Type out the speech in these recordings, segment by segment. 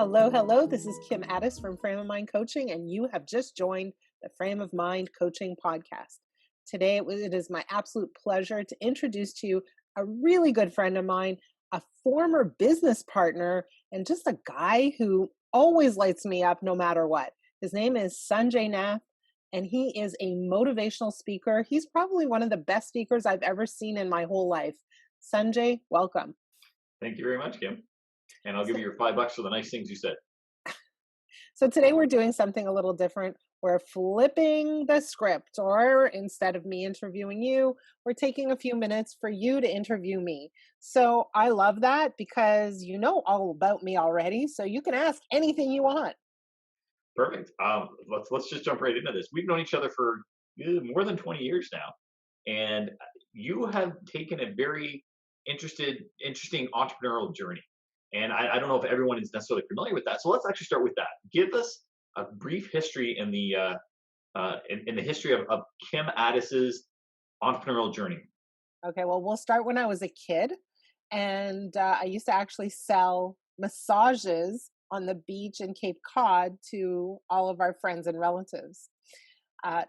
Hello, hello. This is Kim Addis from Frame of Mind Coaching, and you have just joined the Frame of Mind Coaching podcast. Today, it is my absolute pleasure to introduce to you a really good friend of mine, a former business partner, and just a guy who always lights me up no matter what. His name is Sunjay Nath, and he is a motivational speaker. He's probably one of the best speakers I've ever seen in my whole life. Sunjay, welcome. Thank you very much, Kim. And I'll give you your $5 for the nice things you said. So today we're doing something a little different. We're flipping the script, or instead of me interviewing you, we're taking a few minutes for you to interview me. So I love that because you know all about me already, so you can ask anything you want. Perfect. Let's just jump right into this. We've known each other for more than 20 years now, and you have taken a very interesting entrepreneurial journey. And I don't know if everyone is necessarily familiar with that. So let's actually start with that. Give us a brief history in the history of Kim Addis's entrepreneurial journey. Okay, well, we'll start when I was a kid, and I used to actually sell massages on the beach in Cape Cod to all of our friends and relatives.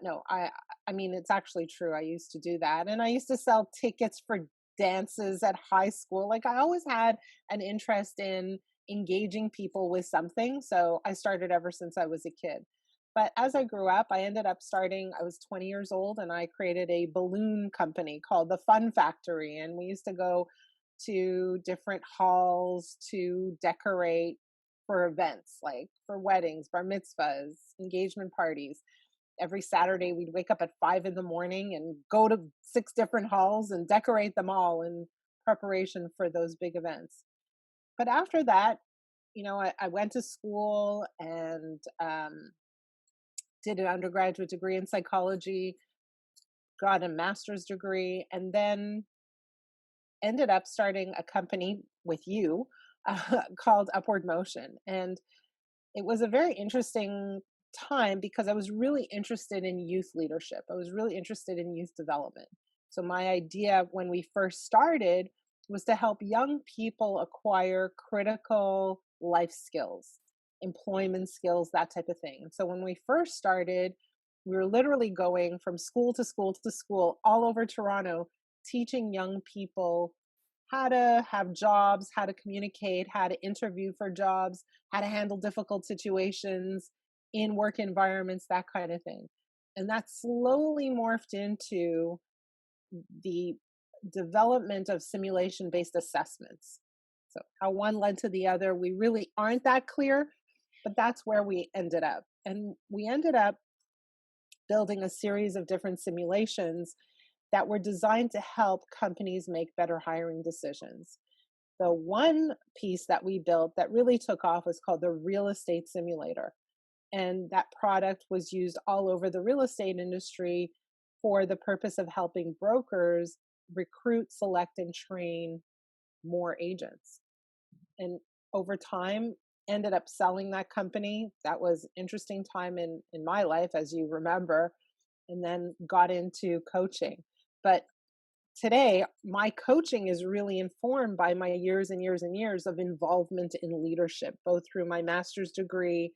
No, I mean, it's actually true. I used to do that. And I used to sell tickets for dances at high school. Like I always had an interest in engaging people with something. So I started ever since I was a kid. But as I grew up, I ended up I was 20 years old and I created a balloon company called the Fun Factory. And we used to go to different halls to decorate for events, like for weddings, bar mitzvahs, engagement parties. Every Saturday, we'd wake up at 5 in the morning and go to 6 different halls and decorate them all in preparation for those big events. But after that, I went to school and did an undergraduate degree in psychology, got a master's degree, and then ended up starting a company with you called Upward Motion. And it was a very interesting time because I was really interested in youth leadership. I was really interested in youth development. So my idea when we first started was to help young people acquire critical life skills, employment skills, that type of thing. And so when we first started, we were literally going from school to school to school all over Toronto, teaching young people how to have jobs, how to communicate, how to interview for jobs, how to handle difficult situations in work environments, that kind of thing. And that slowly morphed into the development of simulation-based assessments. So how one led to the other, we really aren't that clear, but that's where we ended up. And we ended up building a series of different simulations that were designed to help companies make better hiring decisions. The one piece that we built that really took off was called the Real Estate Simulator. And that product was used all over the real estate industry for the purpose of helping brokers recruit, select, and train more agents. And over time, ended up selling that company. That was an interesting time in my life, as you remember, and then got into coaching. But today, my coaching is really informed by my years and years and years of involvement in leadership, both through my master's degree,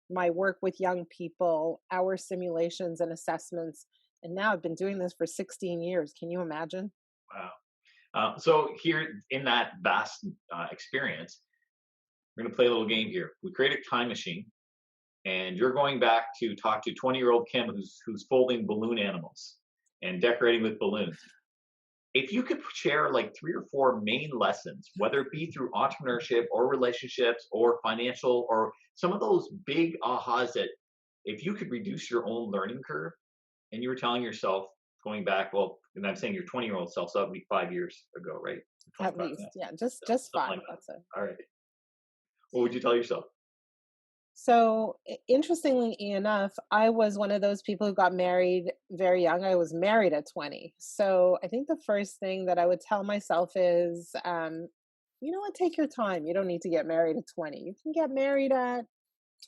my work with young people, our simulations and assessments. And now I've been doing this for 16 years. Can you imagine? Wow. So here in that vast experience, we're going to play a little game here. We create a time machine, and you're going back to talk to 20-year-old Kim who's folding balloon animals and decorating with balloons. If you could share like 3 or 4 main lessons, whether it be through entrepreneurship or relationships or financial or some of those big ahas that if you could reduce your own learning curve and you were telling yourself going back, well, and I'm saying your 20-year-old self, so that would be 5 years ago, right? At least, yeah, just 5. Like That's it. All right. What would you tell yourself? So interestingly enough, I was one of those people who got married very young. I was married at 20. So I think the first thing that I would tell myself is, you know what, take your time. You don't need to get married at 20. You can get married at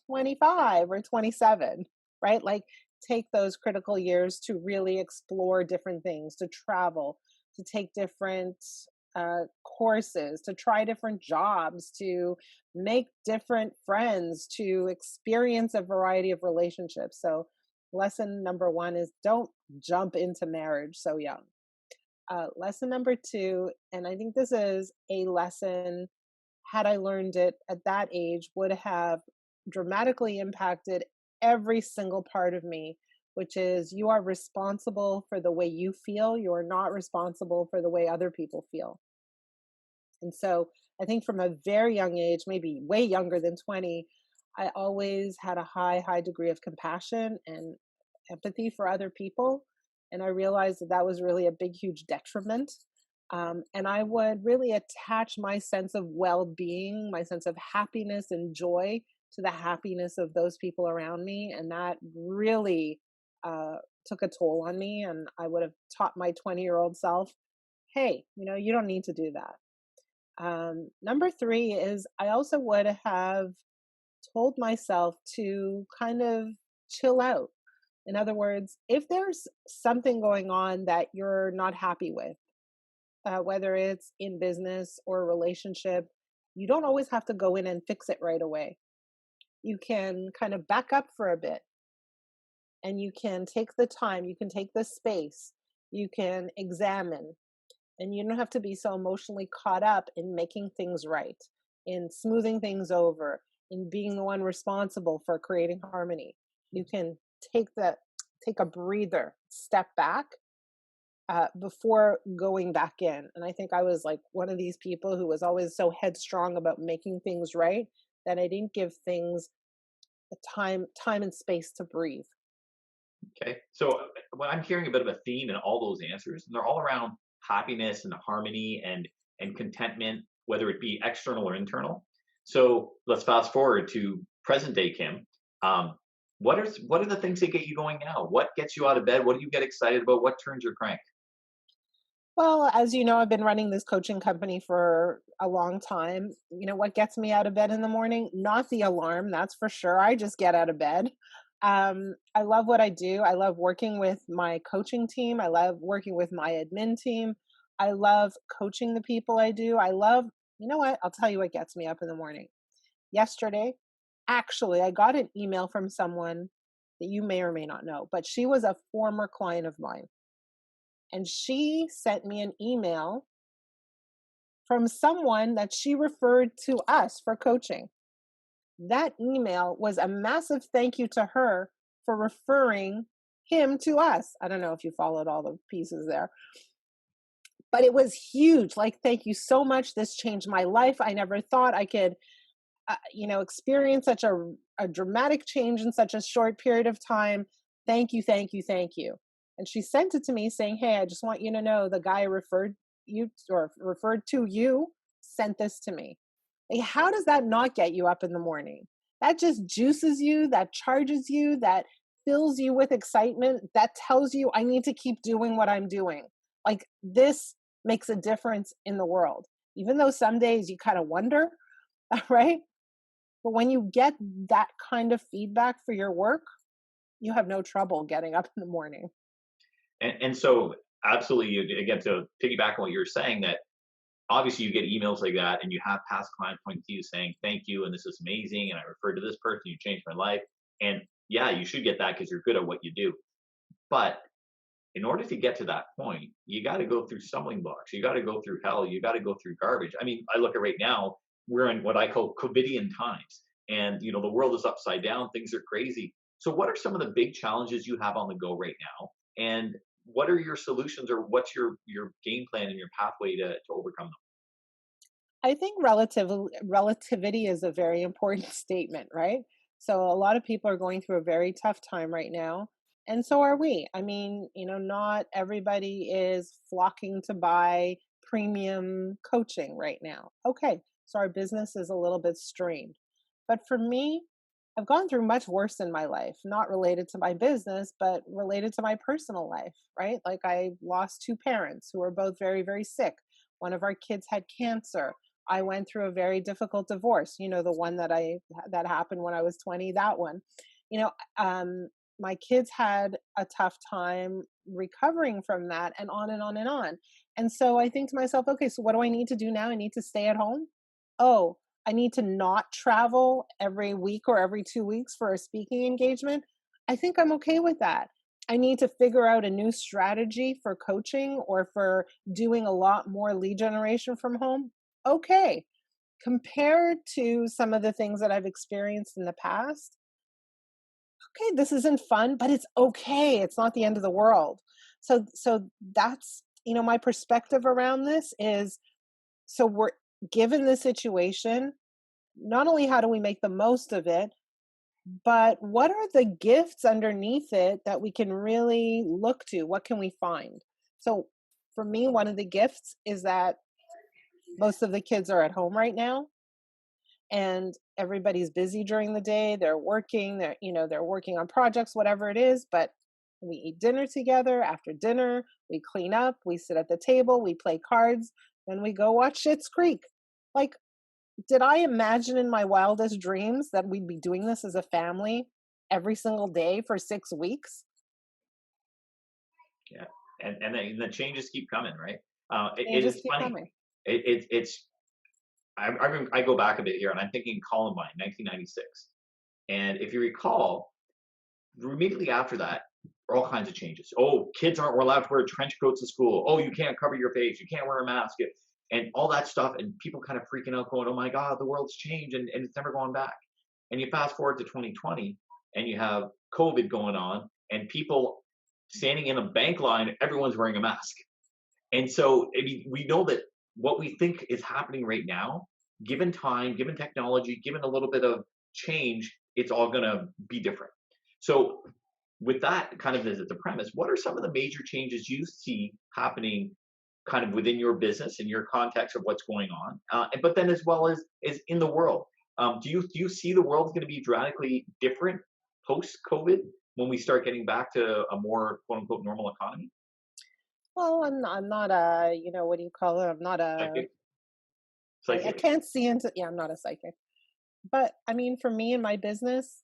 25 or 27, right? Like take those critical years to really explore different things, to travel, to take different courses, to try different jobs, to make different friends, to experience a variety of relationships. So, lesson number one is don't jump into marriage so young. Lesson number two, and I think this is a lesson, had I learned it at that age, would have dramatically impacted every single part of me, which is you are responsible for the way you feel. You are not responsible for the way other people feel. And so I think from a very young age, maybe way younger than 20, I always had a high degree of compassion and empathy for other people. And I realized that that was really a big, huge detriment. And I would really attach my sense of well being, my sense of happiness and joy to the happiness of those people around me. And that really uh, took a toll on me. And I would have taught my 20-year-old self, hey, you don't need to do that. Number three is I also would have told myself to kind of chill out. In other words, if there's something going on that you're not happy with, whether it's in business or a relationship, you don't always have to go in and fix it right away. You can kind of back up for a bit and you can take the time, you can take the space, you can examine, and you don't have to be so emotionally caught up in making things right, in smoothing things over, in being the one responsible for creating harmony. You can take a breather, step back before going back in. And I think I was like one of these people who was always so headstrong about making things right that I didn't give things the time and space to breathe. Okay. So when I'm hearing a bit of a theme in all those answers, and they're all around happiness and harmony and contentment, whether it be external or internal. So let's fast forward to present day Kim. Um, what are the things that get you going now? What gets you out of bed? What do you get excited about? What turns your crank? Well, as you know, I've been running this coaching company for a long time. What gets me out of bed in the morning? Not the alarm, that's for sure. I just get out of bed. I love what I do. I love working with my coaching team. I love working with my admin team. I love coaching the people I do. You know what? I'll tell you what gets me up in the morning. Yesterday, actually, I got an email from someone that you may or may not know, but she was a former client of mine. And she sent me an email from someone that she referred to us for coaching. That email was a massive thank you to her for referring him to us. I don't know if you followed all the pieces there, but it was huge. Like, thank you so much. This changed my life. I never thought I could, experience such a dramatic change in such a short period of time. Thank you, thank you, thank you. And she sent it to me saying, hey, I just want you to know the guy referred you or referred to you sent this to me. Like, how does that not get you up in the morning? That just juices you, that charges you, that fills you with excitement, that tells you I need to keep doing what I'm doing. Like, this makes a difference in the world. Even though some days you kind of wonder, right? But when you get that kind of feedback for your work, you have no trouble getting up in the morning. And so absolutely, again, to piggyback on what you're saying, that obviously you get emails like that and you have past clients pointing to you saying thank you and this is amazing and I referred to this person, you changed my life. And yeah, you should get that because you're good at what you do. But in order to get to that point, you got to go through stumbling blocks, you got to go through hell, you got to go through garbage. I mean, I look at right now, we're in what I call covidian times, and the world is upside down, things are crazy. So what are some of the big challenges you have on the go right now, and what are your solutions, or what's your game plan and your pathway to overcome I think relativity is a very important statement, right? So a lot of people are going through a very tough time right now, and so are we. I mean, not everybody is flocking to buy premium coaching right now. Okay, so our business is a little bit strained. But for me, I've gone through much worse in my life, not related to my business, but related to my personal life, right? Like, I lost two parents who were both very, very sick. One of our kids had cancer. I went through a very difficult divorce, the one that happened when I was 20, that one. You know, um my kids had a tough time recovering from that, and on and on and on. And so I think to myself, okay, so what do I need to do now? I need to stay at home. Oh, I need to not travel every week or every 2 weeks for a speaking engagement. I think I'm okay with that. I need to figure out a new strategy for coaching or for doing a lot more lead generation from home. Okay. Compared to some of the things that I've experienced in the past, okay, this isn't fun, but it's okay. It's not the end of the world. So that's, my perspective around this is, so we're given the situation, not only how do we make the most of it, but what are the gifts underneath it that we can really look to? What can we find? So for me, one of the gifts is that most of the kids are at home right now, and everybody's busy during the day. They're working, they're working on projects, whatever it is, but we eat dinner together. After dinner, we clean up, we sit at the table, we play cards, then we go watch Schitt's Creek. Like, did I imagine in my wildest dreams that we'd be doing this as a family every single day for 6 weeks? Yeah, and the changes keep coming, right? They It just is keep funny. coming. It's I go back a bit here, and I'm thinking Columbine, 1996, and if you recall, immediately after that, all kinds of changes. Oh, kids aren't allowed to wear trench coats to school. Oh, you can't cover your face. You can't wear a mask. And all that stuff, and people kind of freaking out, going, "Oh my God, the world's changed, and it's never going back." And you fast forward to 2020, and you have COVID going on, and people standing in a bank line, everyone's wearing a mask. And so, I mean, we know that what we think is happening right now, given time, given technology, given a little bit of change, it's all going to be different. So, with that kind of as the premise, what are some of the major changes you see happening kind of within your business and your context of what's going on? But then as well as in the world, do you see the world's going to be dramatically different post COVID when we start getting back to a more quote unquote normal economy? Well, I'm not a, what do you call it? I'm not a, Psychic, I psychic, can't see into, yeah, I'm not a psychic. But I mean, for me in my business,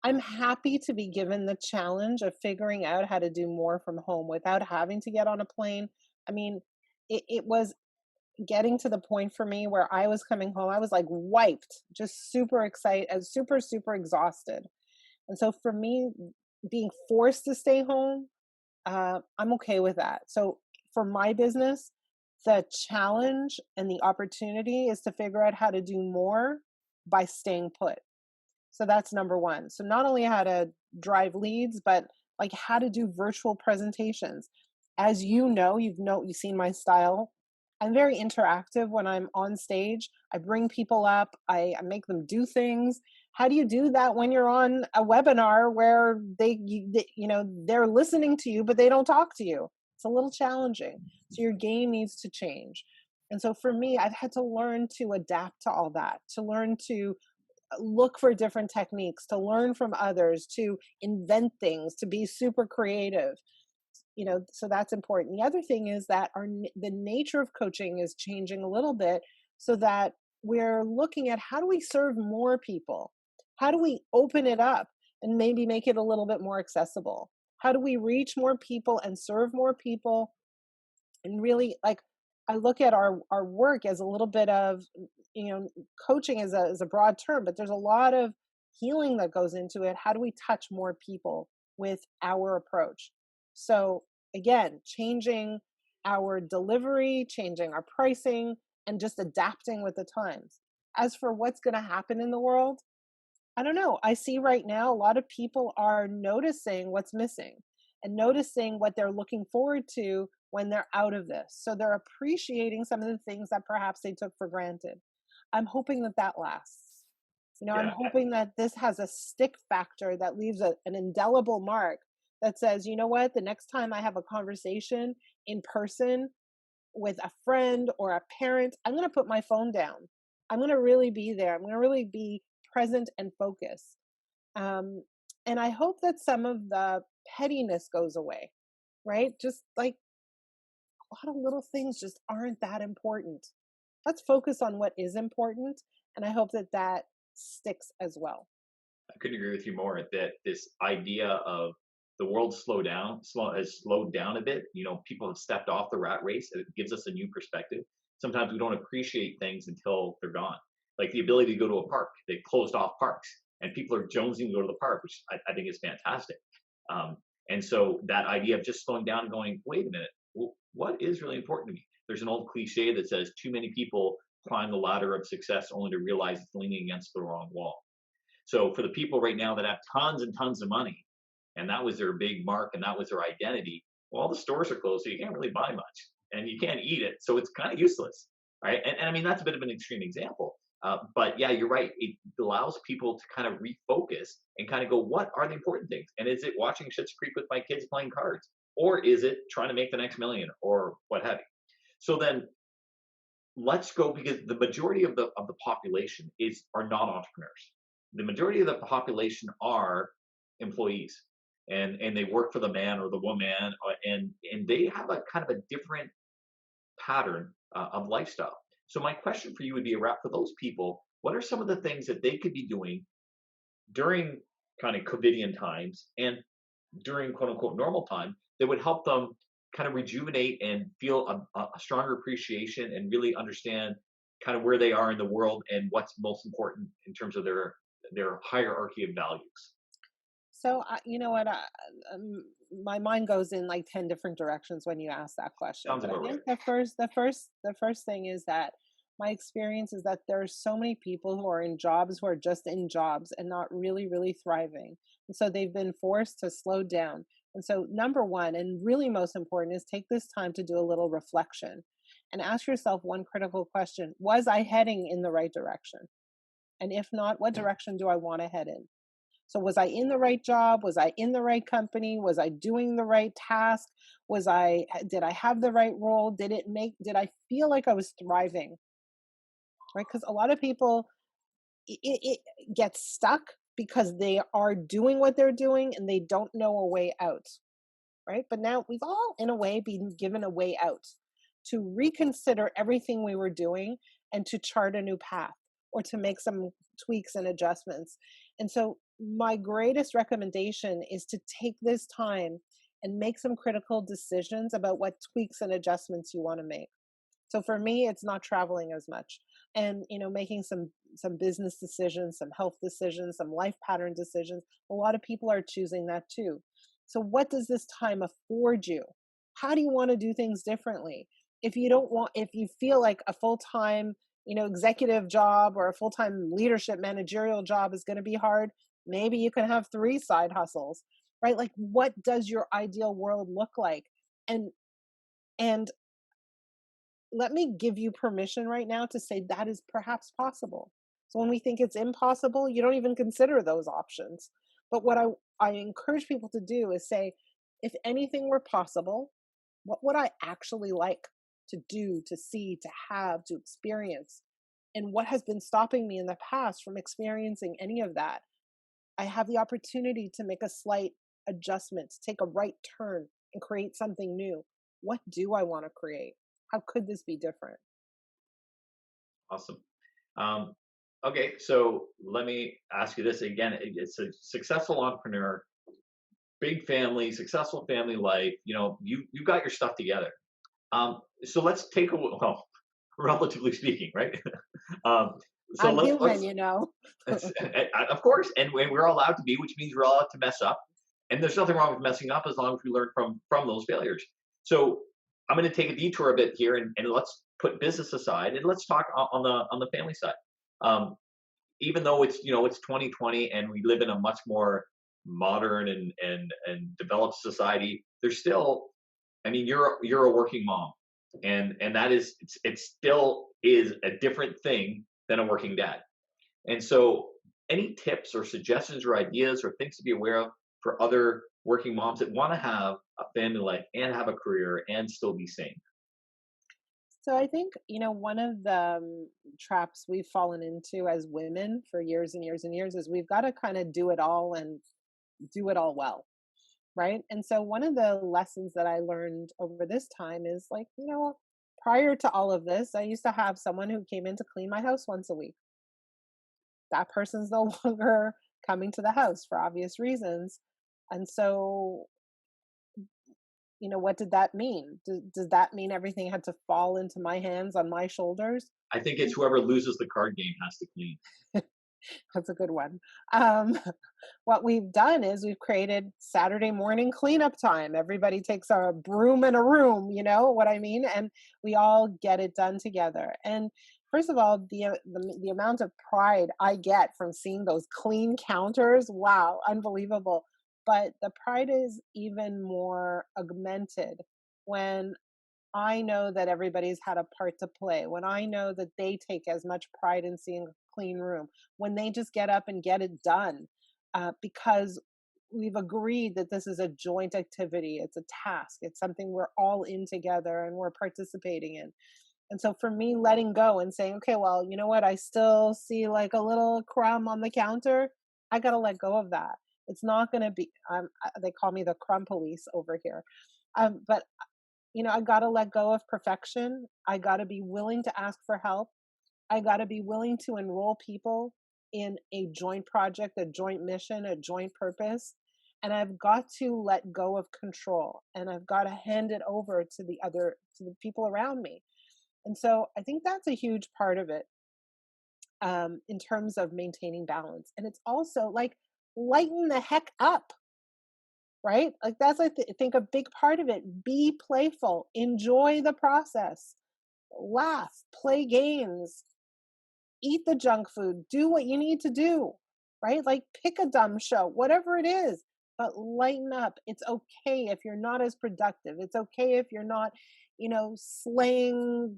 I'm happy to be given the challenge of figuring out how to do more from home without having to get on a plane. I mean, it was getting to the point for me where I was coming home, I was like wiped, just super excited, super, super exhausted. And so for me, being forced to stay home, I'm okay with that. So for my business, the challenge and the opportunity is to figure out how to do more by staying put. So that's number one. So not only how to drive leads, but like how to do virtual presentations. As you've seen my style. I'm very interactive when I'm on stage. I bring people up, I make them do things. How do you do that when you're on a webinar where they're listening to you, but they don't talk to you? It's a little challenging. So your game needs to change. And so for me, I've had to learn to adapt to all that, to learn to look for different techniques, to learn from others, to invent things, to be super creative. So that's important. The other thing is that the nature of coaching is changing a little bit, so that we're looking at how do we serve more people? How do we open it up and maybe make it a little bit more accessible? How do we reach more people and serve more people? And really, like, I look at our work as a little bit of, you know coaching is a broad term, but there's a lot of healing that goes into it. How do we touch more people with our approach? So again, changing our delivery, changing our pricing, and just adapting with the times. As for what's going to happen in the world, I don't know. I see right now a lot of people are noticing what's missing and noticing what they're looking forward to when they're out of this. So they're appreciating some of the things that perhaps they took for granted. I'm hoping that that lasts. I'm yeah. hoping that this has a stick factor that leaves an indelible mark that says, you know what, the next time I have a conversation in person with a friend or a parent, I'm going to put my phone down. I'm going to really be there. I'm going to really be present and focused. Um, and I hope that some of the pettiness goes away, right? Just like a lot of little things just aren't that important. Let's focus on what is important. And I hope that that sticks as well. I couldn't agree with you more that this idea of the world has slowed down a bit. People have stepped off the rat race. It gives us a new perspective. Sometimes we don't appreciate things until they're gone. Like the ability to go to a park. They've closed off parks, and people are jonesing to go to the park, which I think is fantastic. And so that idea of just slowing down and going, wait a minute, what is really important to me? There's an old cliche that says too many people climb the ladder of success only to realize it's leaning against the wrong wall. So for the people right now that have tons and tons of money, and that was their big mark and that was their identity, well, all the stores are closed, so you can't really buy much and you can't eat it. So it's kind of useless, right? And I mean, that's a bit of an extreme example. But yeah, you're right. It allows people to kind of refocus and kind of go, what are the important things? And is it watching Schitt's Creek with my kids playing cards? Or is it trying to make the next million or what have you? So then let's go, because the majority of the population are not entrepreneurs. The majority of the population are employees, and they work for the man or the woman, and they have a kind of a different pattern of lifestyle. So my question for you would be, for those people, what are some of the things that they could be doing during kind of COVIDian times and during quote unquote normal time that would help them kind of rejuvenate and feel a stronger appreciation and really understand kind of where they are in the world and what's most important in terms of their hierarchy of values? So, you know what? My mind goes in like 10 different directions when you ask that question. Sounds But I about right. think the first thing is that my experience is that there are so many people who are in jobs who are just in jobs and not really, really thriving. And so they've been forced to slow down. And so, number one, and really most important, is take this time to do a little reflection and ask yourself one critical question: was I heading in the right direction? And if not, what direction do I want to head in? So was I in the right job? Was I in the right company? Was I doing the right task? Did I have the right role? Did I feel like I was thriving? Right? Because a lot of people it get stuck because they are doing what they're doing and they don't know a way out. Right? But now we've all in a way been given a way out to reconsider everything we were doing and to chart a new path or to make some tweaks and adjustments. And so my greatest recommendation is to take this time and make some critical decisions about what tweaks and adjustments you want to make. So for me, it's not traveling as much, and making some business decisions, some health decisions, some life pattern decisions. A lot of people are choosing that too. So what does this time afford you? How do you want to do things differently? If you feel like a full-time, executive job or a full-time leadership managerial job is going to be hard, maybe you can have 3 side hustles, right? Like, what does your ideal world look like? And and let me give you permission right now to say that is perhaps possible. So when we think it's impossible, you don't even consider those options. But what I encourage people to do is say, if anything were possible, what would I actually like to do, to see, to have, to experience? And what has been stopping me in the past from experiencing any of that? I have the opportunity to make a slight adjustment, to take a right turn and create something new. What do I want to create? How could this be different? Awesome. Um, okay, so let me ask you this again. It's a successful entrepreneur, big family, successful family life. You got your stuff together. So let's take a well, relatively speaking, right? um, so I'm let's human, let's of course, and we're allowed to be, which means we're allowed to mess up. And there's nothing wrong with messing up as long as we learn from those failures. So I'm going to take a detour a bit here, and let's put business aside and let's talk on the family side. Um, Even though it's 2020 and we live in a much more modern and developed society, there's still, I mean, you're a working mom, and that is it still is a different thing than a working dad. And so, any tips or suggestions or ideas or things to be aware of for other working moms that want to have a family life and have a career and still be sane? So I think, one of the traps we've fallen into as women for years and years and years is we've got to kind of do it all and do it all well. Right. And so one of the lessons that I learned over this time is like, prior to all of this, I used to have someone who came in to clean my house once a week. That person's no longer coming to the house for obvious reasons. And so, what did that mean? Does that mean everything had to fall into my hands on my shoulders? I think it's whoever loses the card game has to clean. That's a good one. Um, what we've done is we've created Saturday morning cleanup time. Everybody takes a broom and a room, you know what I mean? And we all get it done together. And first of all, the amount of pride I get from seeing those clean counters, wow, unbelievable. But the pride is even more augmented when I know that everybody's had a part to play, when I know that they take as much pride in seeing a clean room, when they just get up and get it done, because we've agreed that this is a joint activity, it's a task, it's something we're all in together and we're participating in. And so for me, letting go and saying, okay, well, you know what? I still see like a little crumb on the counter. I got to let go of that. It's not going to be, they call me the crumb police over here. But I got to let go of perfection. I got to be willing to ask for help. I got to be willing to enroll people in a joint project, a joint mission, a joint purpose. And I've got to let go of control, and I've got to hand it over to the people around me. And so I think that's a huge part of it, in terms of maintaining balance. And it's also like lighten the heck up, right? Like that's, I think, a big part of it. Be playful, enjoy the process, laugh, play games, eat the junk food, do what you need to do, right? Like pick a dumb show, whatever it is, but lighten up. It's okay if you're not as productive. It's okay if you're not, slaying,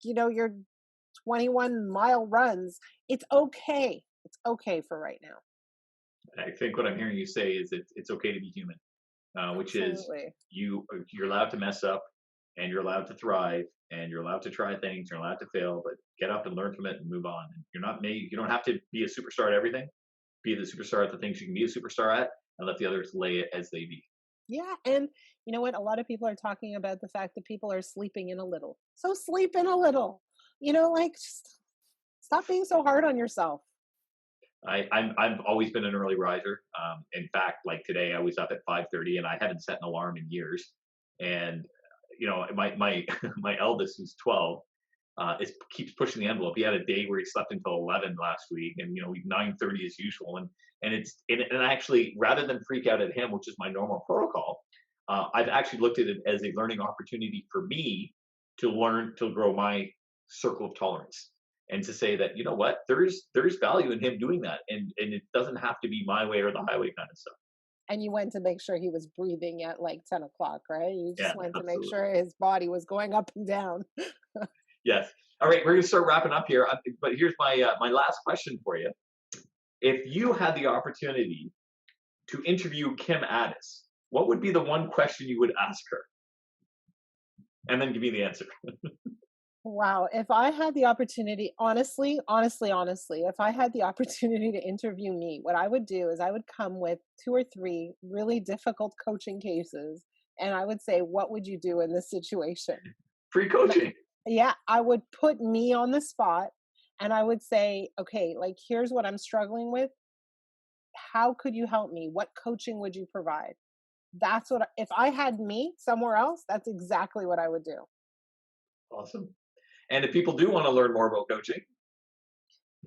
your 21-mile runs. It's okay. It's okay for right now. I think what I'm hearing you say is it's okay to be human, which is Absolutely. you're allowed to mess up, and you're allowed to thrive, and you're allowed to try things, you're allowed to fail, but get up and learn from it and move on. And you're not made. You don't have to be a superstar at everything. Be the superstar at the things you can be a superstar at, and let the others lay it as they be. Yeah. And you know what? A lot of people are talking about the fact that people are sleeping in a little. So sleep in a little, like just stop being so hard on yourself. I've always been an early riser. In fact, like today, I was up at 5:30, and I haven't set an alarm in years. And my my eldest, who's 12, is keeps pushing the envelope. He had a day where he slept until 11 last week, and 9:30 as usual. And actually, rather than freak out at him, which is my normal protocol, I've actually looked at it as a learning opportunity for me to learn to grow my circle of tolerance, and to say that what, there's value in him doing that, and it doesn't have to be my way or the highway kind of stuff. And you went to make sure he was breathing at like 10 o'clock, right? You Yeah, just went to make absolutely. sure his body was going up and down. Yes. All right, we're gonna start wrapping up here. But here's my last question for you. If you had the opportunity to interview Kim Addis, what would be the one question you would ask her? And then give me the answer. Wow. If I had the opportunity, honestly, if I had the opportunity to interview me, what I would do is I would come with two or three really difficult coaching cases. And I would say, what would you do in this situation? Free And coaching. yeah, I would put me on the spot, and I would say, okay, like, here's what I'm struggling with. How could you help me? What coaching would you provide? That's what, if I had me somewhere else, that's exactly what I would do. Awesome. And if people do want to learn more about coaching,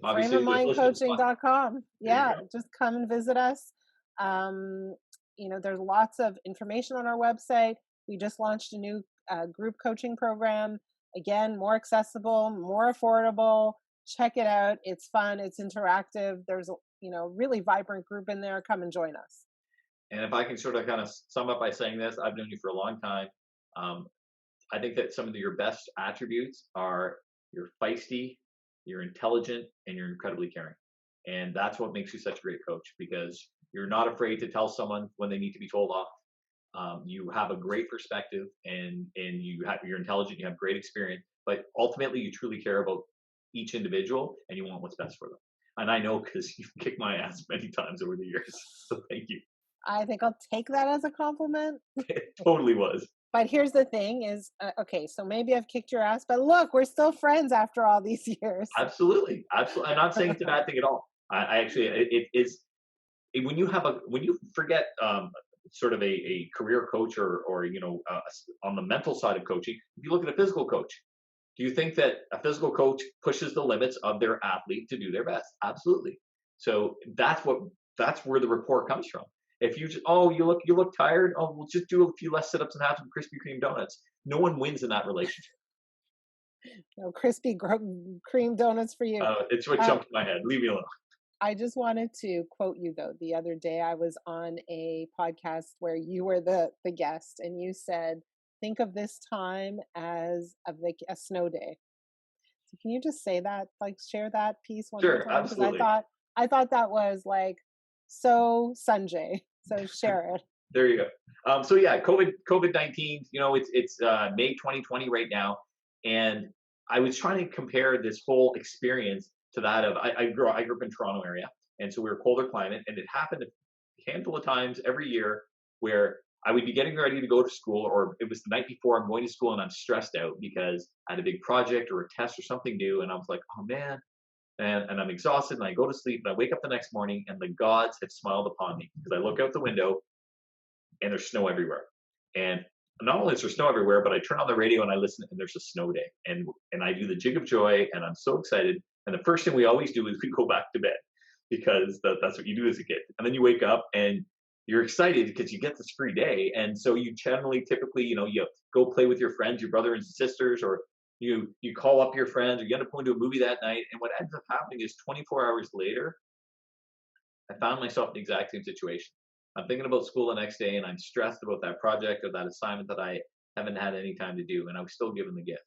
obviously there's listening spot. frameofmindcoaching.com. There you Yeah, go. just come and visit us. Um, there's lots of information on our website. We just launched a new group coaching program. Again, more accessible, more affordable. Check it out. It's fun. It's interactive. There's a really vibrant group in there. Come and join us. And if I can sort of kind of sum up by saying this, I've known you for a long time. Um, I think that some of your best attributes are you're feisty, you're intelligent, and you're incredibly caring. And that's what makes you such a great coach, because you're not afraid to tell someone when they need to be told off. You have a great perspective, and you're intelligent, you have great experience, but ultimately you truly care about each individual, and you want what's best for them. And I know, because you've kicked my ass many times over the years. So thank you. I think I'll take that as a compliment. It totally was. But here's the thing is, okay, so maybe I've kicked your ass, but look, we're still friends after all these years. Absolutely. Absolutely. I'm not saying it's a bad thing at all. I actually, it is. when you forget sort of a career coach or on the mental side of coaching, if you look at a physical coach, do you think that a physical coach pushes the limits of their athlete to do their best? Absolutely. So that's where the rapport comes from. If you just, oh, you look tired, oh, we'll just do a few less sit-ups and have some Krispy Kreme donuts. No one wins in that relationship. No cream donuts for you. It's what Uh, jumped in my head. Leave me alone. I just wanted to quote you though. The other day I was on a podcast where you were the guest, and you said, "Think of this time as a snow day." So can you just say that, like share that piece one more Sure, time? Because absolutely. I thought that was like so Sunjay. So share it. There you go. So yeah, COVID-19. It's May 2020 right now, and I was trying to compare this whole experience to that of I grew up in Toronto area, and so we were colder climate, and it happened a handful of times every year where I would be getting ready to go to school, or it was the night before I'm going to school, and I'm stressed out because I had a big project or a test or something new, and I was like, oh man, and I'm exhausted, and I go to sleep, and I wake up the next morning, and the gods have smiled upon me because I look out the window and there's snow everywhere. And not only is there snow everywhere, but I turn on the radio and I listen, and there's a snow day, and I do the jig of joy, and I'm so excited. And the first thing we always do is we go back to bed because that's what you do as a kid. And then you wake up and you're excited because you get this free day, and so you typically, you go play with your friends, your brothers and sisters, or you call up your friends, or you end up going to a movie that night. And what ends up happening is 24 hours later, I found myself in the exact same situation. I'm thinking about school the next day, and I'm stressed about that project or that assignment that I haven't had any time to do, and I was still given the gift.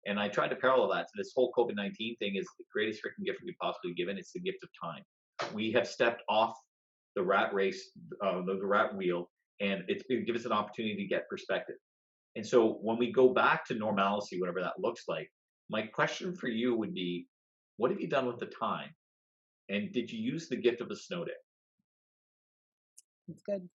And I tried to parallel that to this whole COVID-19 thing. Is the greatest freaking gift we could possibly given. It's the gift of time. We have stepped off the rat race, the rat wheel, and it's going to give us an opportunity to get perspective. And so when we go back to normalcy, whatever that looks like, my question for you would be, what have you done with the time? And did you use the gift of the snow day? It's good.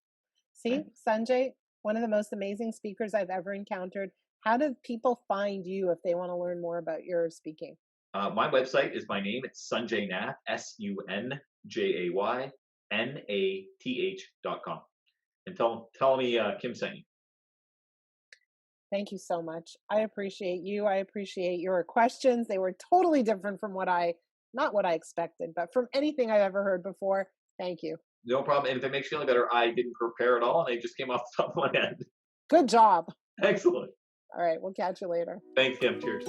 Right? See, Sanjay, one of the most amazing speakers I've ever encountered. How do people find you if they want to learn more about your speaking? My website is my name. It's Sunjay Nath, SUNJAYNATH.com. And tell me Kim sent you. Thank you so much. I appreciate you. I appreciate your questions. They were totally different from not what I expected, but from anything I've ever heard before. Thank you. No problem. And if it makes you feel better, I didn't prepare at all, and they just came off the top of my head. Good job. Excellent. All right. We'll catch you later. Thanks, Kim. Cheers.